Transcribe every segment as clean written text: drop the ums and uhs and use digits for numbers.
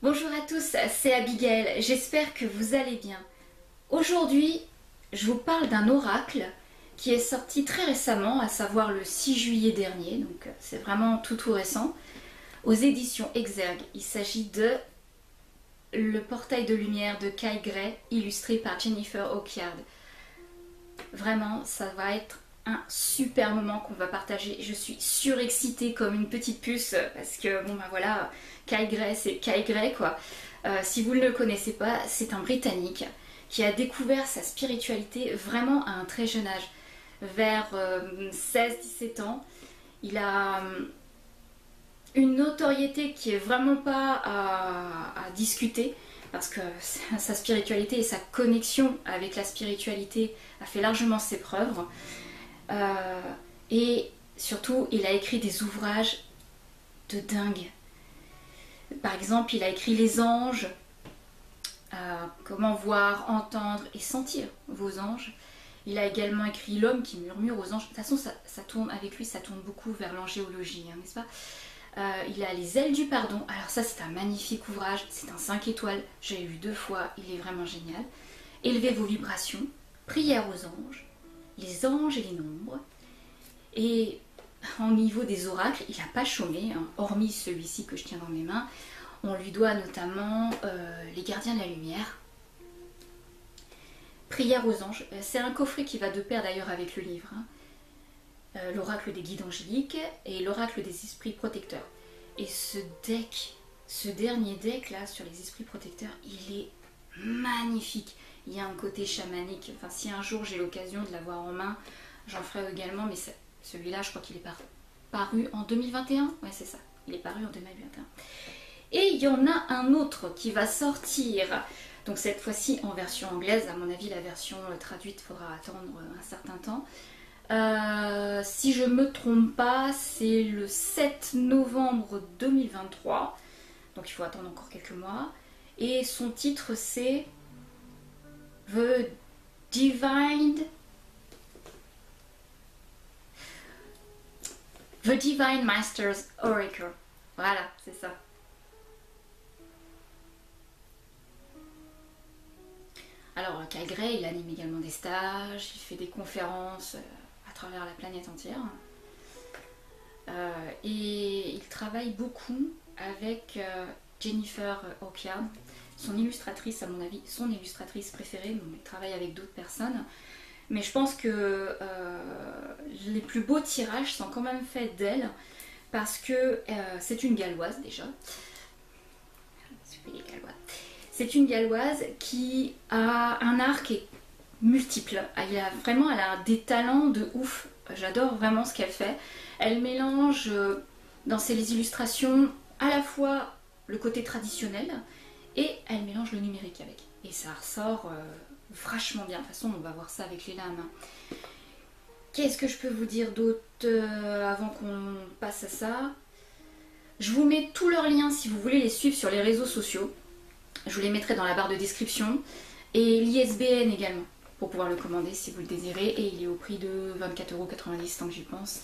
Bonjour à tous, c'est Abigail, j'espère que vous allez bien. Aujourd'hui, je vous parle d'un oracle qui est sorti très récemment, à savoir le 6 juillet dernier, donc c'est vraiment tout récent, aux éditions Exergue. Il s'agit de Le portail de lumière de Kay Gray, illustré par Jennifer Okiard. Vraiment, ça va être un super moment qu'on va partager. Je suis surexcitée comme une petite puce parce que bon ben voilà, Kay Gray c'est Kay Gray quoi. Si vous ne le connaissez pas, c'est un Britannique qui a découvert sa spiritualité vraiment à un très jeune âge, vers 16-17 ans. Il a une notoriété qui est vraiment pas à discuter parce que sa spiritualité et sa connexion avec la spiritualité a fait largement ses preuves. Et surtout, il a écrit des ouvrages de dingue. Par exemple, il a écrit Les anges, comment voir, entendre et sentir vos anges. Il a également écrit L'homme qui murmure aux anges. De toute façon, ça tourne avec lui, ça tourne beaucoup vers l'angéologie, hein, n'est-ce pas? Il a Les ailes du pardon. Alors ça, c'est un magnifique ouvrage. C'est un 5 étoiles. J'ai lu 2 fois. Il est vraiment génial. Élevez vos vibrations. Prière aux anges. Les anges et les nombres. Et au niveau des oracles, il n'a pas chômé, hein, hormis celui-ci que je tiens dans mes mains. On lui doit notamment les gardiens de la lumière. Prière aux anges. C'est un coffret qui va de pair d'ailleurs avec le livre. Hein. L'oracle des guides angéliques et l'oracle des esprits protecteurs. Et ce dernier deck là sur les esprits protecteurs, il est magnifique. Il y a un côté chamanique. Enfin, si un jour j'ai l'occasion de l'avoir en main, j'en ferai également. Mais celui-là, je crois qu'il est paru en 2021. Ouais, c'est ça. Il est paru en 2021. Et il y en a un autre qui va sortir. Donc cette fois-ci en version anglaise. À mon avis, la version traduite faudra attendre un certain temps. Si je me trompe pas, c'est le 7 novembre 2023, donc il faut attendre encore quelques mois. Et son titre c'est The Divine Master's Oracle. Voilà, c'est ça. Alors, Kay Gray, il anime également des stages, il fait des conférences à travers la planète entière. Et il travaille beaucoup avec Jennifer Okiard, son illustratrice, à mon avis, son illustratrice préférée. Bon, il travaille avec d'autres personnes. Mais je pense que les plus beaux tirages sont quand même faits d'elle, parce que c'est une galloise déjà. C'est une galloise qui a un art qui est multiple. Elle a des talents de ouf. J'adore vraiment ce qu'elle fait. Elle mélange dans ses illustrations à la fois le côté traditionnel et elle mélange le numérique avec. Et ça ressort vachement bien. De toute façon, on va voir ça avec les lames. Qu'est-ce que je peux vous dire d'autre avant qu'on passe à ça? Je vous mets tous leurs liens si vous voulez les suivre sur les réseaux sociaux. Je vous les mettrai dans la barre de description. Et l'ISBN également, pour pouvoir le commander si vous le désirez. Et il est au prix de 24,90 € tant que j'y pense.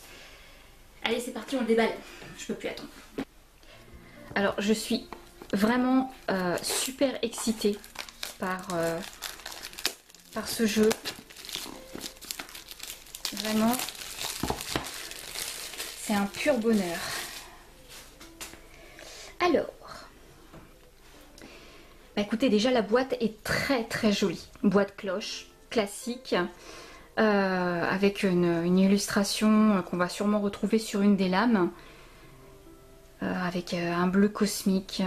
Allez, c'est parti, on le déballe. Je peux plus attendre. Alors, je suis vraiment super excitée par ce jeu. Vraiment, c'est un pur bonheur. Alors, bah écoutez, déjà la boîte est très jolie. Boîte cloche, classique, avec une illustration qu'on va sûrement retrouver sur une des lames, avec un bleu cosmique,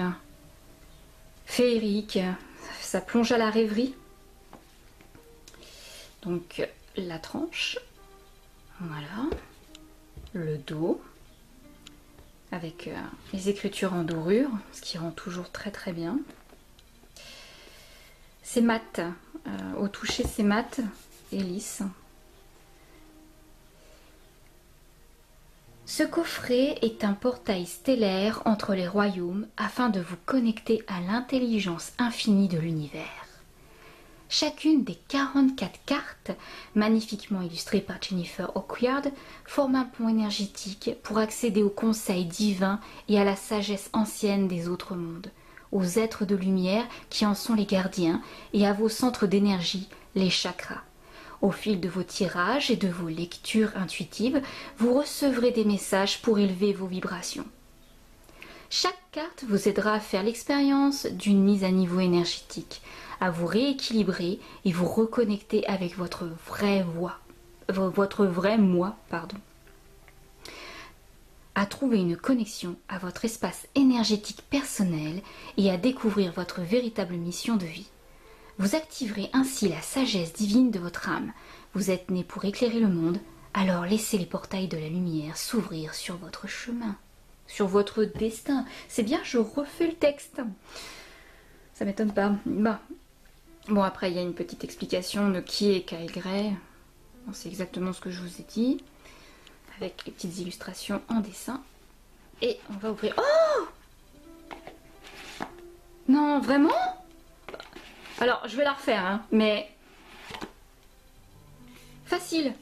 féerique, ça plonge à la rêverie. Donc la tranche, voilà, le dos, avec les écritures en dorure, ce qui rend toujours très bien. C'est mat, au toucher c'est mat et lisse. Ce coffret est un portail stellaire entre les royaumes afin de vous connecter à l'intelligence infinie de l'univers. Chacune des 44 cartes, magnifiquement illustrées par Jennifer Okiard, forme un pont énergétique pour accéder aux conseils divins et à la sagesse ancienne des autres mondes, aux êtres de lumière qui en sont les gardiens et à vos centres d'énergie, les chakras. Au fil de vos tirages et de vos lectures intuitives, vous recevrez des messages pour élever vos vibrations. Chaque carte vous aidera à faire l'expérience d'une mise à niveau énergétique, à vous rééquilibrer et vous reconnecter avec votre vrai moi, à trouver une connexion à votre espace énergétique personnel et à découvrir votre véritable mission de vie. Vous activerez ainsi la sagesse divine de votre âme. Vous êtes né pour éclairer le monde, alors laissez les portails de la lumière s'ouvrir sur votre chemin, sur votre destin. C'est bien, je refais le texte. Ça m'étonne pas. Bon, après, il y a une petite explication de qui est Kyle Gray. Bon, c'est exactement ce que je vous ai dit, avec les petites illustrations en dessin. Et on va ouvrir... Oh! Non, vraiment? Alors, je vais la refaire, hein, mais... Facile.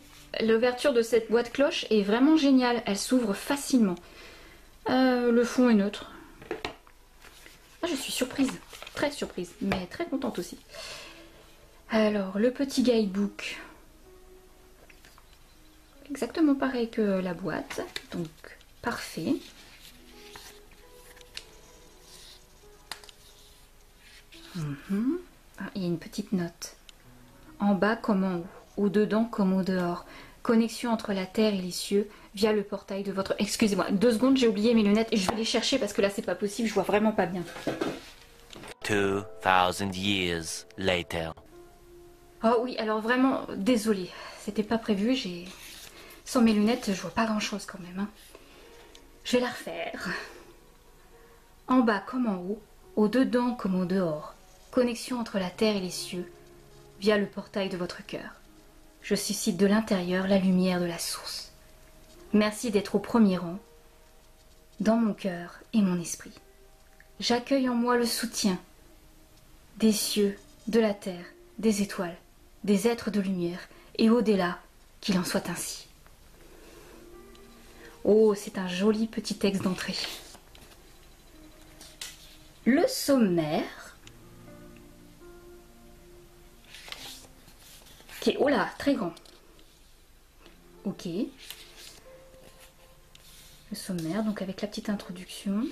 L'ouverture de cette boîte cloche est vraiment géniale. Elle s'ouvre facilement. Le fond est neutre. Ah, je suis surprise. Très surprise, mais très contente aussi. Alors, le petit guidebook. Exactement pareil que la boîte. Donc, parfait. Ah, il y a une petite note. En bas comme en haut, au dedans comme au dehors. Connexion entre la terre et les cieux via le portail de votre... Excusez-moi, 2 secondes, j'ai oublié mes lunettes et je vais les chercher parce que là c'est pas possible, je vois vraiment pas bien. 2000 years later. Oh oui, alors vraiment, désolée, c'était pas prévu, sans mes lunettes, je vois pas grand chose quand même. Hein. Je vais la refaire. En bas comme en haut, au dedans comme au dehors. Connexion entre la terre et les cieux via le portail de votre cœur. Je suscite de l'intérieur la lumière de la source. Merci d'être au premier rang, dans mon cœur et mon esprit. J'accueille en moi le soutien des cieux, de la terre, des étoiles, des êtres de lumière et au-delà, qu'il en soit ainsi. Oh, c'est un joli petit texte d'entrée. Le sommaire, qui est, oh là, très grand. Ok. Le sommaire, donc avec la petite introduction.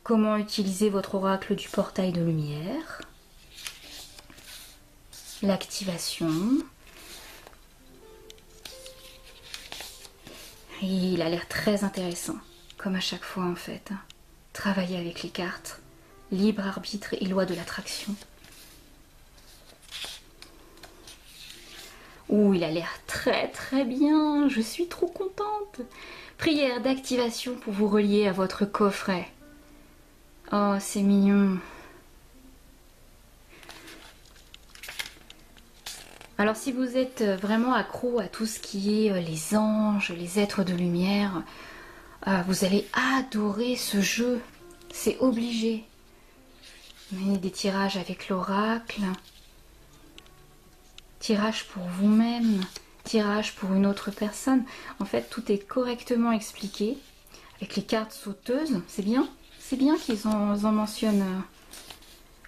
Comment utiliser votre oracle du portail de lumière. L'activation. Et il a l'air très intéressant, comme à chaque fois en fait. Travailler avec les cartes, libre arbitre et loi de l'attraction. Ouh, il a l'air très très bien, je suis trop contente. Prière d'activation pour vous relier à votre coffret. Oh, c'est mignon. Alors si vous êtes vraiment accro à tout ce qui est les anges, les êtres de lumière, vous allez adorer ce jeu. C'est obligé. Menez des tirages avec l'oracle. Tirage pour vous-même, tirage pour une autre personne. En fait, tout est correctement expliqué. Avec les cartes sauteuses, c'est bien. C'est bien qu'ils en mentionnent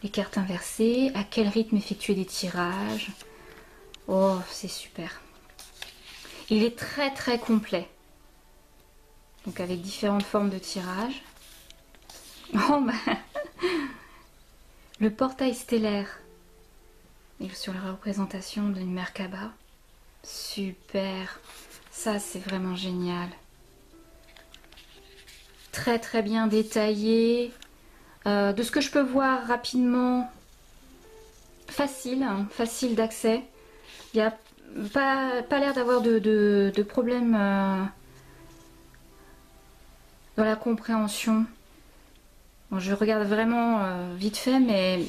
les cartes inversées. À quel rythme effectuer des tirages. Oh, c'est super. Il est très très complet. Donc avec différentes formes de tirage. Oh bah le portail stellaire. Et sur la représentation d'une Merkaba. Super. Ça, c'est vraiment génial. Très très bien détaillé. De ce que je peux voir rapidement, facile, hein, facile d'accès. Il n'y a pas l'air d'avoir de problème dans la compréhension. Bon, je regarde vraiment vite fait, mais...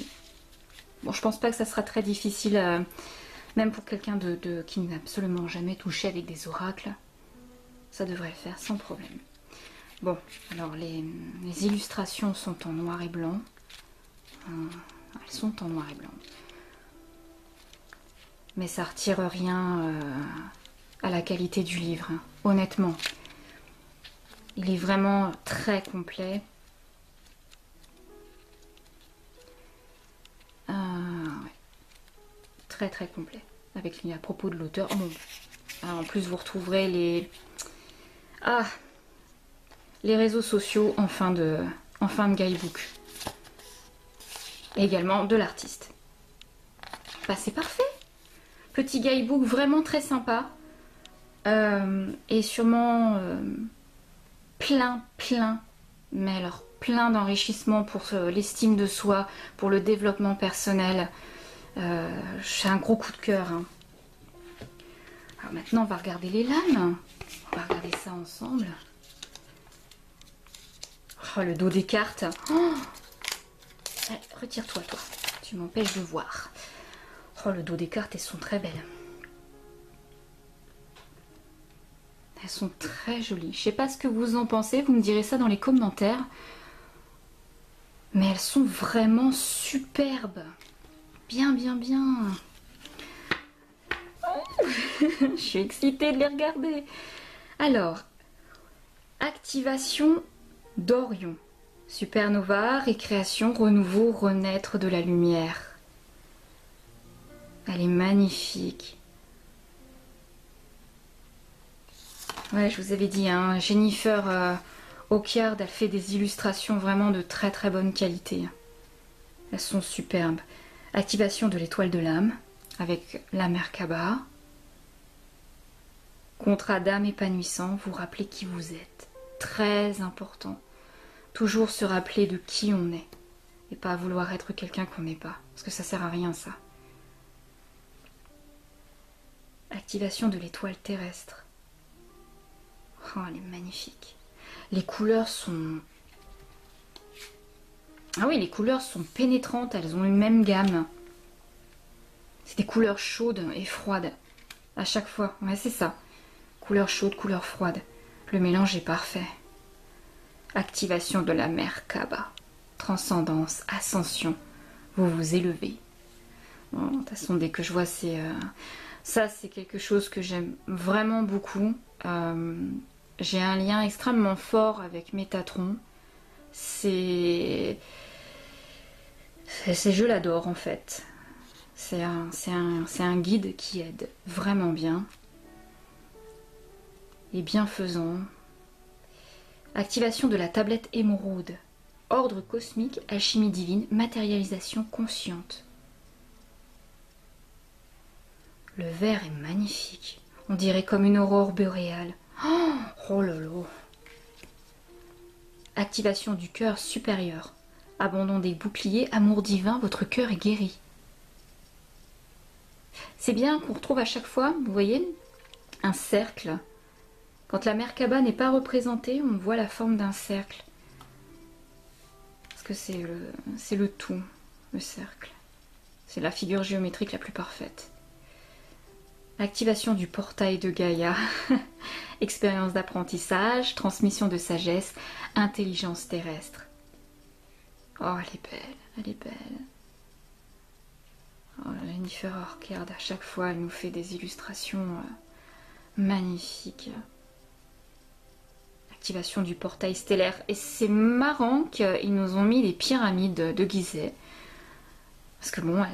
Bon, je pense pas que ça sera très difficile, même pour quelqu'un qui n'a absolument jamais touché avec des oracles. Ça devrait le faire sans problème. Bon, alors les illustrations sont en noir et blanc. Elles sont en noir et blanc. Mais ça retire rien à la qualité du livre, hein, honnêtement. Il est vraiment très complet. très très complet. Avec à propos de l'auteur. Oh, bon. En plus, vous retrouverez les réseaux sociaux en fin de guidebook. Et également de l'artiste. Bah, c'est parfait. Petit guidebook vraiment très sympa. Et sûrement plein, mais alors plein d'enrichissement pour l'estime de soi, pour le développement personnel. J'ai un gros coup de cœur. Hein. Alors maintenant, on va regarder les lames. On va regarder ça ensemble. Oh, le dos des cartes. Oh, retire-toi, toi. Tu m'empêches de voir. Oh, le dos des cartes, elles sont très belles. Elles sont très jolies. Je sais pas ce que vous en pensez. Vous me direz ça dans les commentaires. Mais elles sont vraiment superbes. Bien. Oh, je suis excitée de les regarder. Alors, activation d'Orion. Supernova, récréation, renouveau, renaître de la lumière. Elle est magnifique. Ouais, je vous avais dit, hein, Jennifer Okiard, elle fait des illustrations vraiment de très très bonne qualité. Elles sont superbes. Activation de l'étoile de l'âme avec la Merkaba. Contrat d'âme épanouissant, vous rappelez qui vous êtes. Très important. Toujours se rappeler de qui on est. Et pas vouloir être quelqu'un qu'on n'est pas. Parce que ça sert à rien, ça. Activation de l'étoile terrestre. Oh, elle est magnifique. Les couleurs sont... Ah oui, les couleurs sont pénétrantes, elles ont une même gamme. C'est des couleurs chaudes et froides. À chaque fois, ouais, c'est ça. Couleur chaude, couleur froide. Le mélange est parfait. Activation de la Merkaba. Transcendance, ascension. Vous vous élevez. Bon, de toute façon, dès que je vois ça, c'est quelque chose que j'aime vraiment beaucoup. J'ai un lien extrêmement fort avec Métatron. Je l'adore en fait. C'est un guide qui aide vraiment bien. Et bienfaisant. Activation de la tablette émeraude. Ordre cosmique, alchimie divine, matérialisation consciente. Le vert est magnifique. On dirait comme une aurore boréale. Oh là là. Activation du cœur supérieur. Abandon des boucliers, amour divin, votre cœur est guéri. C'est bien qu'on retrouve à chaque fois, vous voyez, un cercle. Quand la Merkaba n'est pas représentée, on voit la forme d'un cercle. Parce que c'est le tout, le cercle. C'est la figure géométrique la plus parfaite. Activation du portail de Gaïa. Expérience d'apprentissage, transmission de sagesse, intelligence terrestre. Oh, elle est belle, elle est belle. Oh, Jennifer Okiard, à chaque fois, elle nous fait des illustrations magnifiques. Activation du portail stellaire. Et c'est marrant qu'ils nous ont mis des pyramides de Gizeh. Parce que bon,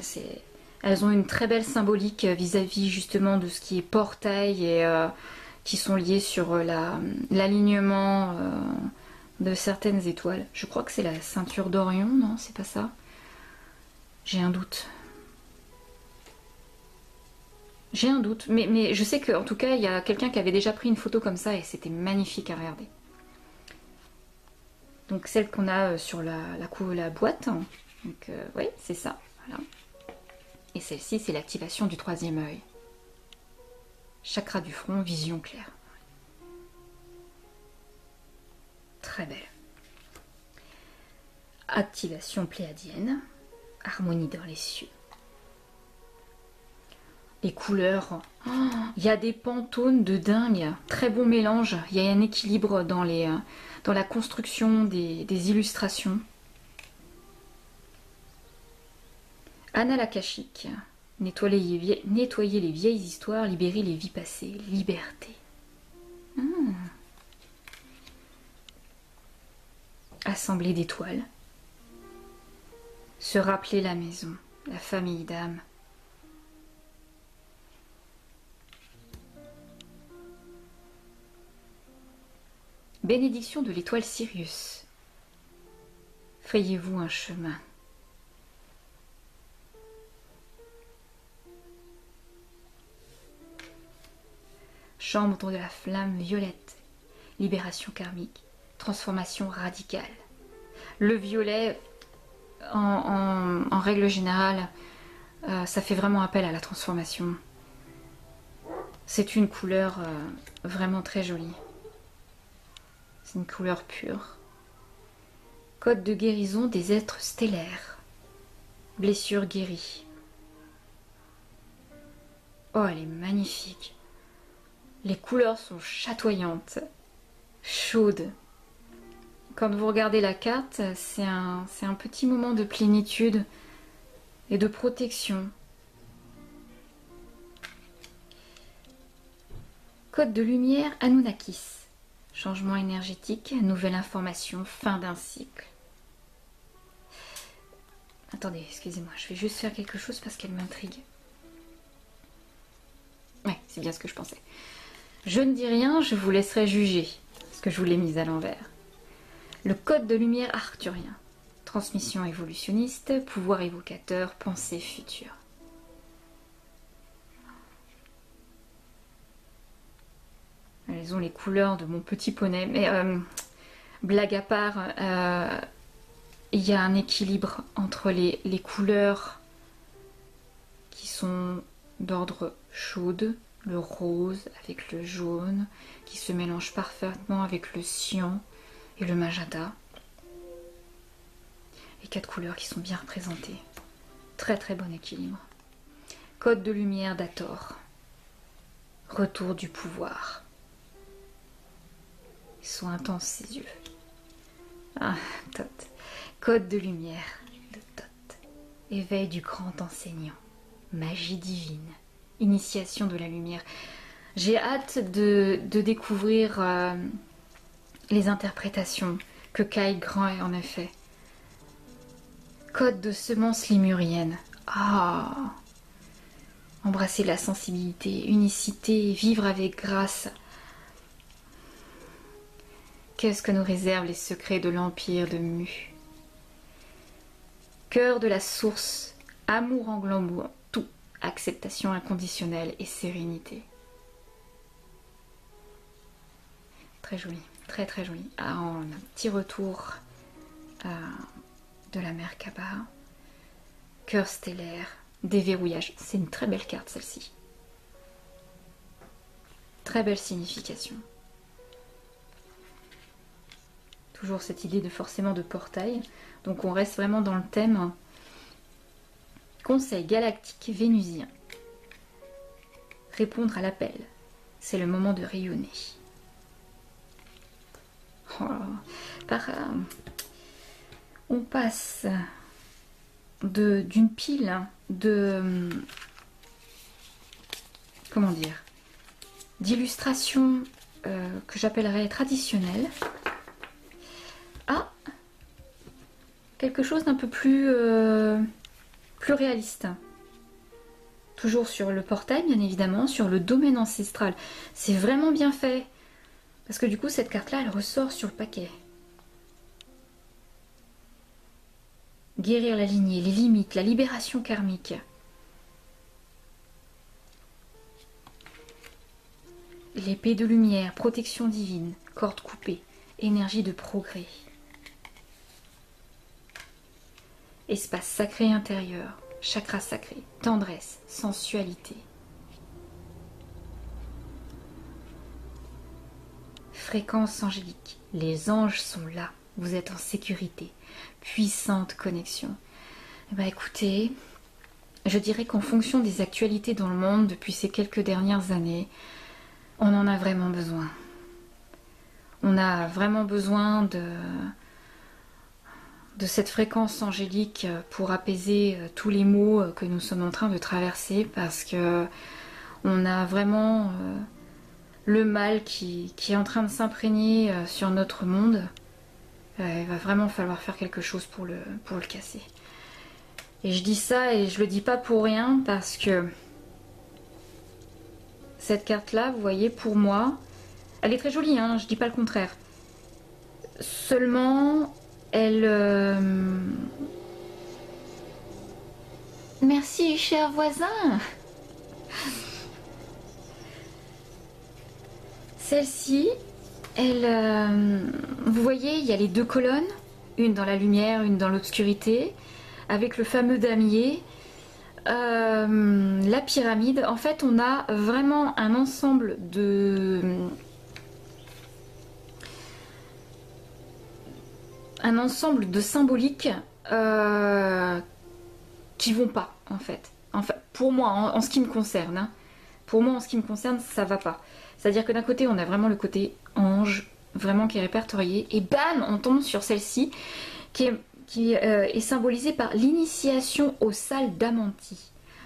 elles ont une très belle symbolique vis-à-vis justement de ce qui est portail et qui sont liés sur l'alignement de certaines étoiles. Je crois que c'est la ceinture d'Orion, non? C'est pas ça? J'ai un doute. J'ai un doute, mais je sais qu'en tout cas, il y a quelqu'un qui avait déjà pris une photo comme ça et c'était magnifique à regarder. Donc celle qu'on a sur la boîte. Donc oui, c'est ça. Voilà. Et celle-ci, c'est l'activation du troisième œil. Chakra du front, vision claire. Très belle. Activation pléiadienne. Harmonie dans les cieux. Les couleurs. Il y a des pantones de dingue. Très bon mélange. Il y a un équilibre dans la construction des illustrations. Annales akashiques. Nettoyer les vieilles histoires, libérer les vies passées. Liberté. Assemblée d'étoiles. Se rappeler la maison, la famille d'âme. Bénédiction de l'étoile Sirius. Frayez-vous un chemin. Chambre de la flamme violette. Libération karmique. Transformation radicale. Le violet, en règle générale, ça fait vraiment appel à la transformation. C'est une couleur vraiment très jolie. C'est une couleur pure. Code de guérison des êtres stellaires. Blessure guérie. Oh, elle est magnifique. Les couleurs sont chatoyantes, chaudes. Quand vous regardez la carte, c'est un petit moment de plénitude et de protection. Code de lumière Anunnakis. Changement énergétique, nouvelle information, fin d'un cycle. Attendez, excusez-moi, je vais juste faire quelque chose parce qu'elle m'intrigue. Ouais, c'est bien ce que je pensais. Je ne dis rien, je vous laisserai juger, parce que je vous l'ai mise à l'envers. Le code de lumière arthurien. Transmission évolutionniste, pouvoir évocateur, pensée future. Elles ont les couleurs de mon petit poney. Mais blague à part, il y a un équilibre entre les couleurs qui sont d'ordre chaude, le rose avec le jaune, qui se mélange parfaitement avec le cyan et le magenta. Les 4 couleurs qui sont bien représentées. Très très bon équilibre. Code de lumière d'Hathor. Retour du pouvoir. Ils sont intenses ces yeux. Ah, Thoth. Code de lumière de Thoth. Éveil du grand enseignant. Magie divine. Initiation de la lumière. J'ai hâte de découvrir les interprétations que Kai Grand en a fait. Code de semence lémurienne. Ah, embrasser la sensibilité, unicité, vivre avec grâce. Qu'est-ce que nous réservent les secrets de l'empire de Mu? Cœur de la source, amour englombant tout, acceptation inconditionnelle et sérénité. Très joli, très très joli. Ah, on a un petit retour de la mer Kaba. Cœur stellaire, déverrouillage. C'est une très belle carte celle-ci. Très belle signification. Toujours cette idée de forcément de portail. Donc on reste vraiment dans le thème. Conseil galactique vénusien. Répondre à l'appel. C'est le moment de rayonner. Oh, on passe d'une pile de... comment dire, d'illustrations que j'appellerais traditionnelles à quelque chose d'un peu plus réaliste. Toujours sur le portail, bien évidemment, sur le domaine ancestral. C'est vraiment bien fait. Parce que du coup, cette carte-là, elle ressort sur le paquet. Guérir la lignée, les limites, la libération karmique. L'épée de lumière, protection divine, corde coupée, énergie de progrès. Espace sacré intérieur, chakra sacré, tendresse, sensualité. Fréquence angélique, les anges sont là, vous êtes en sécurité, puissante connexion. Eh bien, écoutez, je dirais qu'en fonction des actualités dans le monde depuis ces quelques dernières années, on en a vraiment besoin. On a vraiment besoin de cette fréquence angélique pour apaiser tous les maux que nous sommes en train de traverser, parce que on a vraiment le mal qui est en train de s'imprégner sur notre monde. Il va vraiment falloir faire quelque chose pour le casser. Et je dis ça et je le dis pas pour rien, parce que cette carte là, vous voyez, pour moi, elle est très jolie, hein, je dis pas le contraire, Seulement, elle... Merci, cher voisin. Celle-ci, vous voyez, il y a les deux colonnes, une dans la lumière, une dans l'obscurité, avec le fameux damier, la pyramide. En fait, on a vraiment un ensemble de symboliques qui vont pas, en fait. Pour moi, en ce qui me concerne, hein. Pour moi, en ce qui me concerne, ça va pas. C'est-à-dire que d'un côté, on a vraiment le côté ange, vraiment qui est répertorié, et bam, on tombe sur celle-ci, qui est symbolisée par l'initiation aux salles d'Amanti.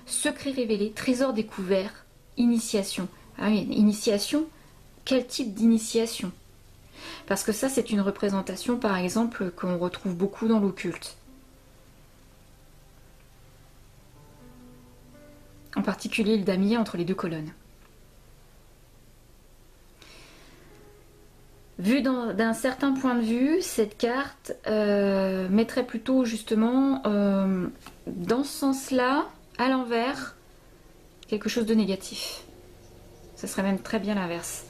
Secret révélé, trésor découvert, initiation. Ah oui, initiation, quel type d'initiation? Parce que ça, c'est une représentation, par exemple, qu'on retrouve beaucoup dans l'occulte. En particulier le damier entre les deux colonnes. Vu d'un certain point de vue, cette carte mettrait plutôt justement dans ce sens-là, à l'envers, quelque chose de négatif. Ça serait même très bien l'inverse.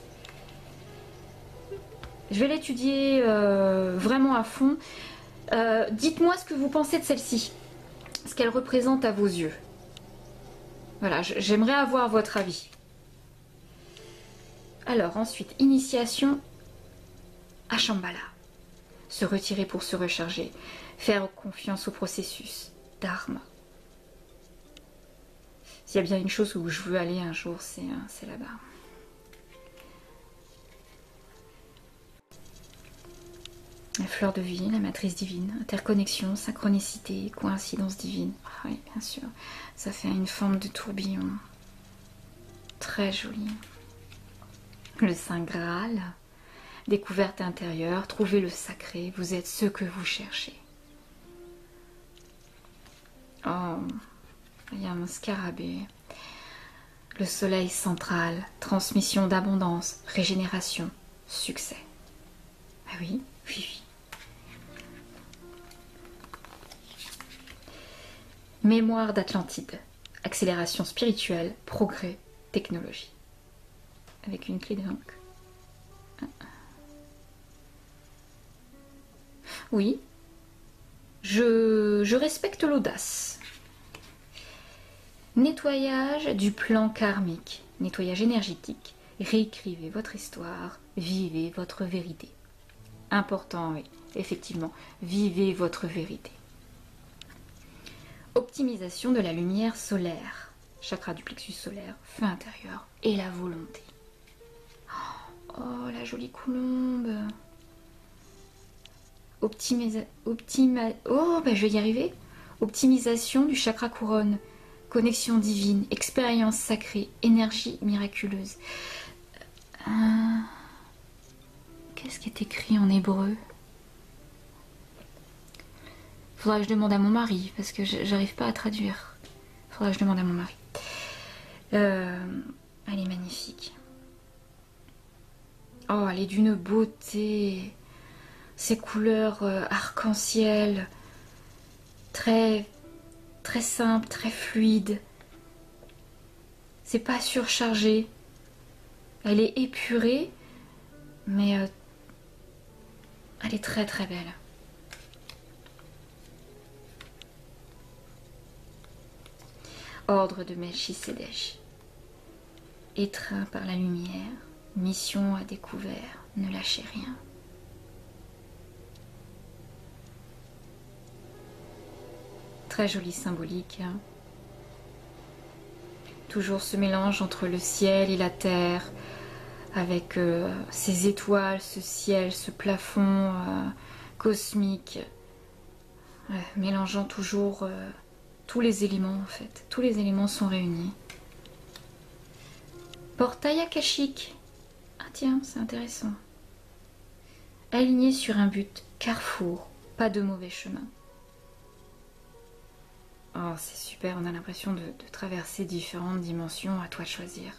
Je vais l'étudier vraiment à fond. Dites-moi ce que vous pensez de celle-ci, ce qu'elle représente à vos yeux. Voilà, j'aimerais avoir votre avis. Alors ensuite, initiation à Shambhala. Se retirer pour se recharger. Faire confiance au processus. Dharma. S'il y a bien une chose où je veux aller un jour, c'est là-bas. La fleur de vie, la matrice divine, interconnexion, synchronicité, coïncidence divine. Ah oui, bien sûr. Ça fait une forme de tourbillon. Très joli. Le Saint Graal. Découverte intérieure, trouvez le sacré, vous êtes ce que vous cherchez. Oh, il y a un scarabée. Le soleil central, transmission d'abondance, régénération, succès. Ah oui, oui, oui. Mémoire d'Atlantide, accélération spirituelle, progrès, technologie. Avec une clé de l'encre. Oui, je respecte l'audace. Nettoyage du plan karmique, nettoyage énergétique. Réécrivez votre histoire, vivez votre vérité. Important, oui, effectivement, vivez votre vérité. Optimisation de la lumière solaire, chakra du plexus solaire, feu intérieur et la volonté. Oh, la jolie colombe. Oh, je vais y arriver. Optimisation du chakra couronne, connexion divine, expérience sacrée, énergie miraculeuse. Qu'est-ce qui est écrit en hébreu? Faudra que je demande à mon mari, parce que j'arrive pas à traduire. Faudra que je demande à mon mari. Elle est magnifique. Oh, elle est d'une beauté. Ces couleurs arc-en-ciel, très simple, très fluide. C'est pas surchargé. Elle est épurée, mais elle est très très belle. Ordre de Melchisédek. Étreint par la lumière, mission à découvert, ne lâchez rien. Très jolie symbolique. Hein. Toujours ce mélange entre le ciel et la terre, avec ces étoiles, ce ciel, ce plafond cosmique, mélangeant toujours tous les éléments en fait. Tous les éléments sont réunis. Portail akashique. Ah tiens, c'est intéressant. Aligné sur un but, carrefour, pas de mauvais chemin. Oh, c'est super, on a l'impression de traverser différentes dimensions, à toi de choisir.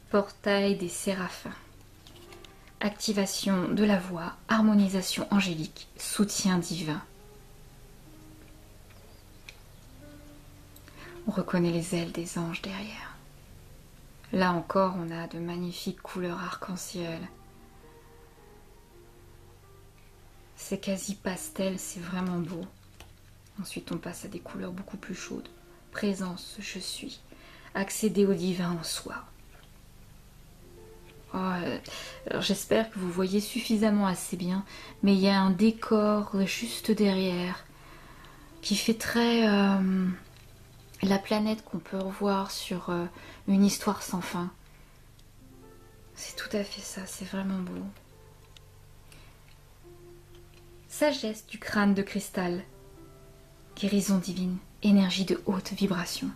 Portail des séraphins. activation de la voix, harmonisation angélique, soutien divin. On reconnaît les ailes des anges derrière. Là encore, on a de magnifiques couleurs arc-en-ciel. C'est quasi pastel, c'est vraiment beau. Ensuite, on passe à des couleurs beaucoup plus chaudes. Présence, je suis. Accéder au divin en soi. Oh, alors j'espère que vous voyez suffisamment assez bien, mais il y a un décor juste derrière qui fait très la planète qu'on peut revoir sur une histoire sans fin. C'est tout à fait ça, c'est vraiment beau. Sagesse du crâne de cristal, guérison divine, énergie de haute vibration.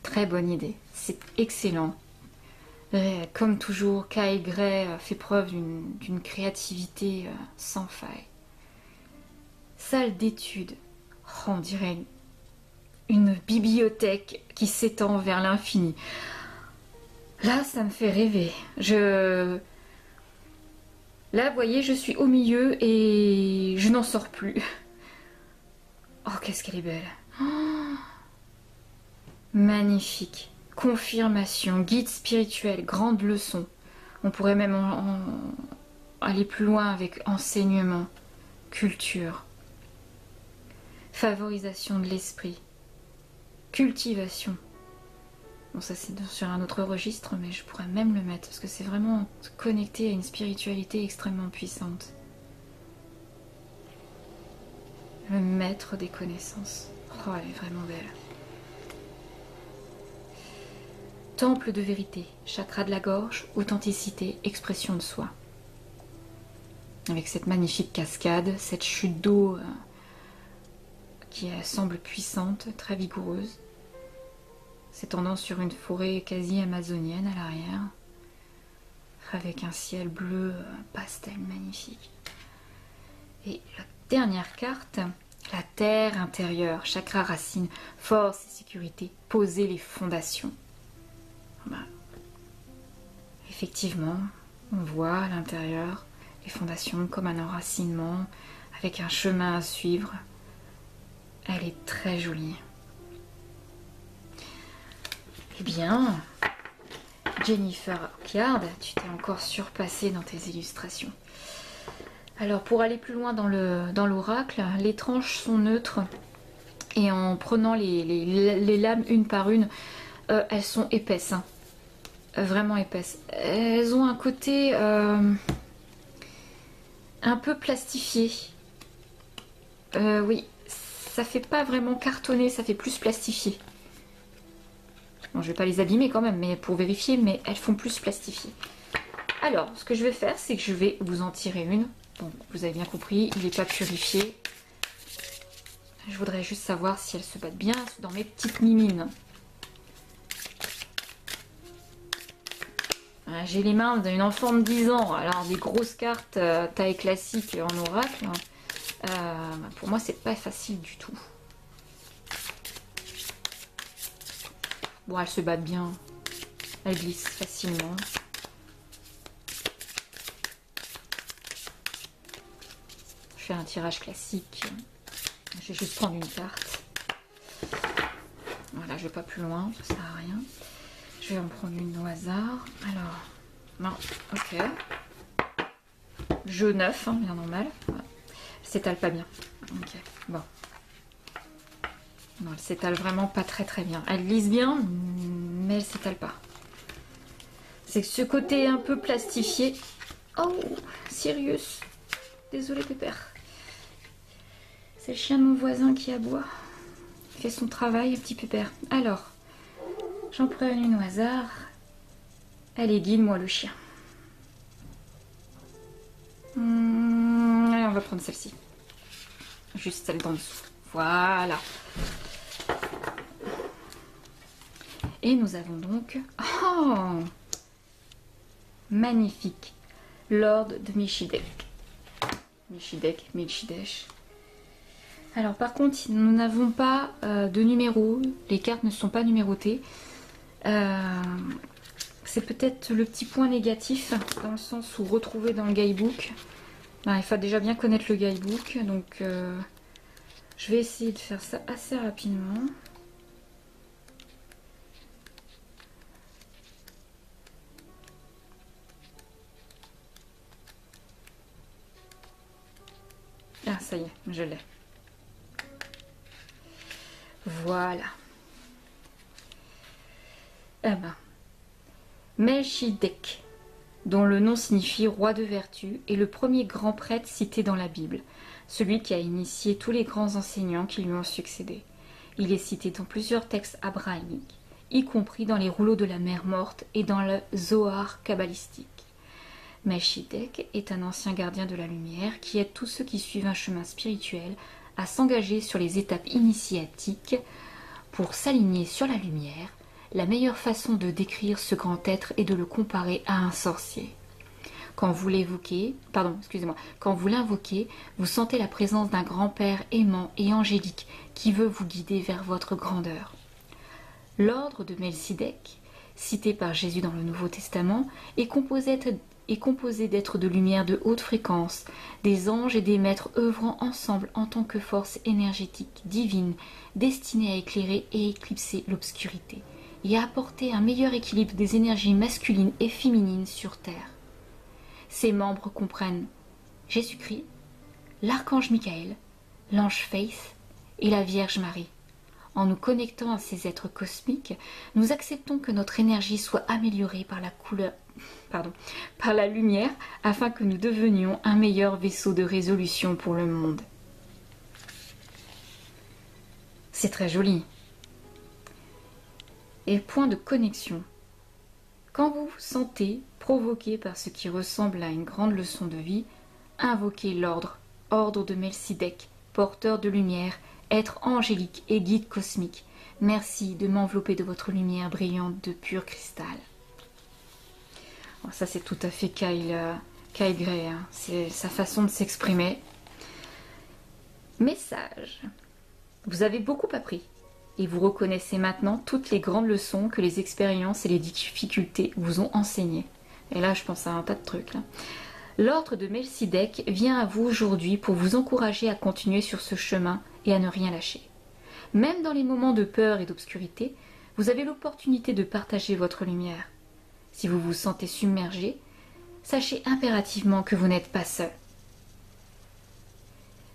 Très bonne idée, c'est excellent. Comme toujours, Kyle Gray fait preuve d'une créativité sans faille. Salle d'études, oh, on dirait une bibliothèque qui s'étend vers l'infini. Là, ça me fait rêver. Là, vous voyez, je suis au milieu et je n'en sors plus. Oh, qu'est-ce qu'elle est belle. Oh, magnifique. Confirmation, guide spirituel, grande leçon. On pourrait même aller plus loin avec enseignement, culture, favorisation de l'esprit, cultivation. Bon, ça c'est sur un autre registre, mais je pourrais même le mettre parce que c'est vraiment connecté à une spiritualité extrêmement puissante. Le maître des connaissances. Oh, elle est vraiment belle. Temple de vérité, chakra de la gorge, authenticité, expression de soi. Avec cette magnifique cascade, cette chute d'eau qui semble puissante, très vigoureuse, s'étendant sur une forêt quasi amazonienne à l'arrière, avec un ciel bleu pastel magnifique. Et la dernière carte, la terre intérieure, chakra racine, force et sécurité, poser les fondations. Effectivement, on voit à l'intérieur les fondations comme un enracinement avec un chemin à suivre. Elle est très jolie. Eh bien, Jennifer Ockyard, tu t'es encore surpassée dans tes illustrations. Alors, pour aller plus loin dans l'oracle, les tranches sont neutres et en prenant les lames une par une, elles sont épaisses, hein. Vraiment épaisses. Elles ont un côté un peu plastifié. Oui, ça fait pas vraiment cartonné, ça fait plus plastifié. Bon, je vais pas les abîmer quand même, mais pour vérifier, mais elles font plus plastifié. Alors, ce que je vais faire, c'est que je vais vous en tirer une. Bon, vous avez bien compris, il n'est pas purifié. Je voudrais juste savoir si elles se battent bien dans mes petites mimines. J'ai les mains d'une enfant de 10 ans, alors des grosses cartes taille classique en oracle, pour moi c'est pas facile du tout. Bon, elles se battent bien, elles glissent facilement. Je fais un tirage classique, je vais juste prendre une carte. Voilà, je vais pas plus loin, ça sert à rien. Je vais en prendre une au hasard. Alors, non, ok. Jeu 9, hein, bien normal. Voilà. Elle s'étale pas bien. Ok, bon. Non, elle s'étale vraiment pas très bien. Elle glisse bien, mais elle s'étale pas. C'est que ce côté un peu plastifié. Oh, Sirius. Désolé, Pépère. C'est le chien de mon voisin qui aboie. Il fait son travail, petit Pépère. Alors. J'en prends une au hasard. Allez, guide-moi le chien. Allez, on va prendre celle-ci. Juste celle d'en dessous. Voilà. Et nous avons donc... Oh, magnifique. Lord de Milchidek. Milchidesh. Alors par contre, nous n'avons pas de numéro. Les cartes ne sont pas numérotées. c'est peut-être le petit point négatif, dans le sens où retrouver dans le guidebook. Ben, il faut déjà bien connaître le guidebook, donc je vais essayer de faire ça assez rapidement. Ah, ça y est, je l'ai. Voilà. Ah ben. Melchizedek, dont le nom signifie roi de vertu, est le premier grand prêtre cité dans la Bible, celui qui a initié tous les grands enseignants qui lui ont succédé. Il est cité dans plusieurs textes abrahamiques, y compris dans les rouleaux de la mer morte et dans le Zohar kabbalistique. Melchizedek est un ancien gardien de la lumière qui aide tous ceux qui suivent un chemin spirituel à s'engager sur les étapes initiatiques pour s'aligner sur la lumière. La meilleure façon de décrire ce grand être est de le comparer à un sorcier. Quand vous l'invoquez, vous sentez la présence d'un grand-père aimant et angélique qui veut vous guider vers votre grandeur. L'ordre de Melchizedek, cité par Jésus dans le Nouveau Testament, est composé d'êtres de lumière de haute fréquence, des anges et des maîtres œuvrant ensemble en tant que force énergétique divine destinée à éclairer et éclipser l'obscurité et à apporter un meilleur équilibre des énergies masculines et féminines sur Terre. Ses membres comprennent Jésus-Christ, l'archange Michael, l'ange Faith et la Vierge Marie. En nous connectant à ces êtres cosmiques, nous acceptons que notre énergie soit améliorée par la lumière afin que nous devenions un meilleur vaisseau de résolution pour le monde. C'est très joli. Et point de connexion. Quand vous vous sentez provoqué par ce qui ressemble à une grande leçon de vie, invoquez ordre de Melchizedek, porteur de lumière, être angélique et guide cosmique. Merci de m'envelopper de votre lumière brillante de pur cristal. Bon, ça c'est tout à fait Kyle Gray, hein. C'est sa façon de s'exprimer. Message. Vous avez beaucoup appris et vous reconnaissez maintenant toutes les grandes leçons que les expériences et les difficultés vous ont enseignées. Et là je pense à un tas de trucs là. L'ordre de Melchizedek vient à vous aujourd'hui pour vous encourager à continuer sur ce chemin et à ne rien lâcher. Même dans les moments de peur et d'obscurité, vous avez l'opportunité de partager votre lumière. Si vous vous sentez submergé, sachez impérativement que vous n'êtes pas seul.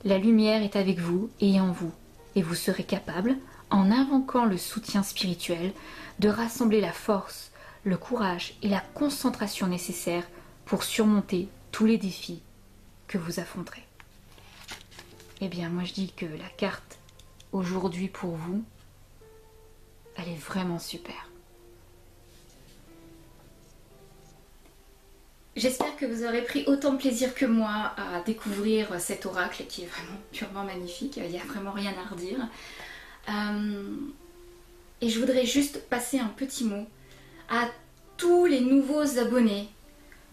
La lumière est avec vous et en vous, et vous serez capable, en invoquant le soutien spirituel, de rassembler la force, le courage et la concentration nécessaires pour surmonter tous les défis que vous affronterez. Eh bien, moi je dis que la carte aujourd'hui pour vous, elle est vraiment super. J'espère que vous aurez pris autant de plaisir que moi à découvrir cet oracle qui est vraiment purement magnifique, il n'y a vraiment rien à redire. Et je voudrais juste passer un petit mot à tous les nouveaux abonnés.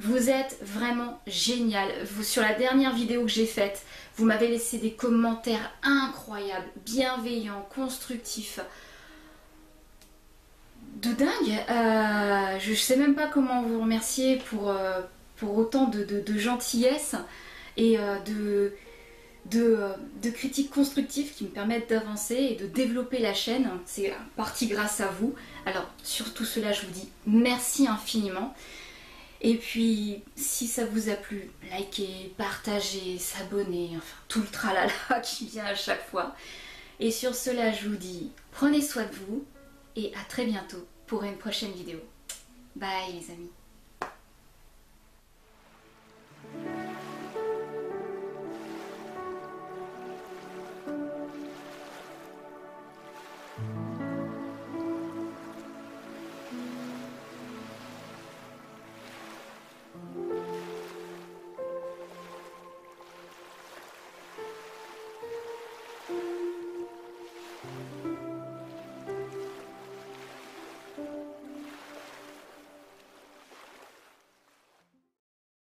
Vous êtes vraiment génial. Sur la dernière vidéo que j'ai faite, vous m'avez laissé des commentaires incroyables, bienveillants, constructifs. De dingue. Je ne sais même pas comment vous remercier pour autant de gentillesse et de critiques constructives qui me permettent d'avancer et de développer la chaîne. C'est en partie grâce à vous. Alors sur tout cela, je vous dis merci infiniment. Et puis, si ça vous a plu, likez, partagez, s'abonner, enfin tout le tralala qui vient à chaque fois. Et sur cela, je vous dis, prenez soin de vous et à très bientôt pour une prochaine vidéo. Bye les amis.